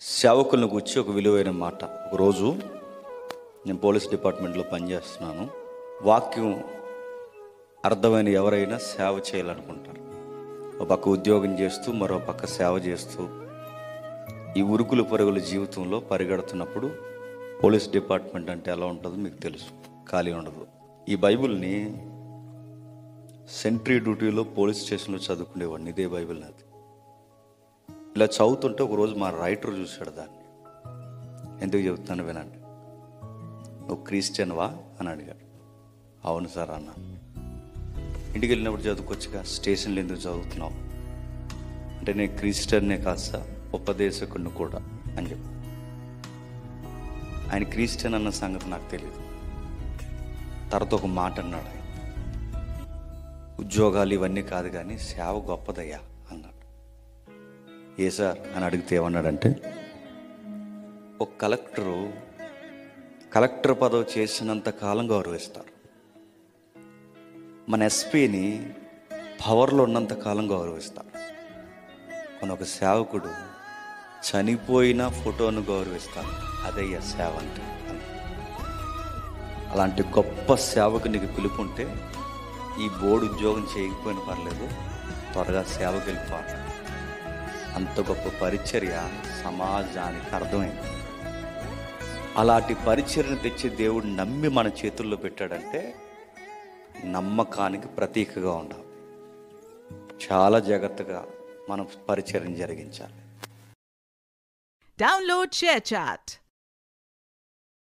సేవకులను గురించి ఒక విలువైన మాట. ఒకరోజు నేను పోలీస్ డిపార్ట్మెంట్లో పనిచేస్తున్నాను. వాక్యం అర్థమైన ఎవరైనా సేవ చేయాలనుకుంటారు. ఒక పక్క ఉద్యోగం చేస్తూ మరో పక్క సేవ చేస్తూ ఈ ఉరుకులు పరుగుల జీవితంలో పరిగెడుతున్నప్పుడు పోలీస్ డిపార్ట్మెంట్ అంటే ఎలా ఉంటుందో మీకు తెలుసు. ఖాళీ ఉండదు. ఈ బైబిల్ని సెంట్రీ డ్యూటీలో పోలీస్ స్టేషన్లో చదువుకునేవాడిని. ఇదే బైబిల్ నాది. ఇలా చదువుతుంటే ఒకరోజు మా రైటర్ చూశాడు దాన్ని. ఎందుకు చెబుతున్నాను వినండి. నువ్వు క్రిస్టియన్వా అని అడిగాడు. అవును సార్ అన్న. ఇంటికి వెళ్ళినప్పుడు చదువుకోవచ్చుగా, స్టేషన్లో ఎందుకు చదువుతున్నావు అంటే నేను క్రిస్టియన్నే కాదు సార్, ఉపదేశకుడిని కూడా అని చెప్పి. ఆయన క్రిస్టియన్ అన్న సంగతి నాకు తెలియదు. తర్వాత ఒక మాట అన్నాడు ఆయన, ఉద్యోగాలు ఇవన్నీ కాదు కానీ సేవ గొప్పదయ్యా అన్నాడు. ఏ సార్ అని అడిగితే ఏమన్నాడంటే, ఒక కలెక్టర్ పదవి చేసినంత కాలం గౌరవిస్తారు, మన ఎస్పీని పవర్లో ఉన్నంత కాలం గౌరవిస్తారు, మన ఒక సేవకుడు చనిపోయిన ఫోటోను గౌరవిస్తారు. అదయ్యా సేవ అంటే. అలాంటి గొప్ప సేవకు నీకు పిలుపుంటే ఈ బోర్డు ఉద్యోగం చేయకపోయినా పర్లేదు, త్వరగా సేవకు వెళ్ళిపోవాలి. అంత గొప్ప పరిచర్య సమాజానికి అర్థమైంది. అలాంటి పరిచర్యను తెచ్చి దేవుడు నమ్మి మన చేతుల్లో పెట్టాడంటే నమ్మకానికి ప్రతీకగా ఉండాలి. చాలా జాగ్రత్తగా మనం పరిచర్యను జరిగించాలి. Download ShareChat.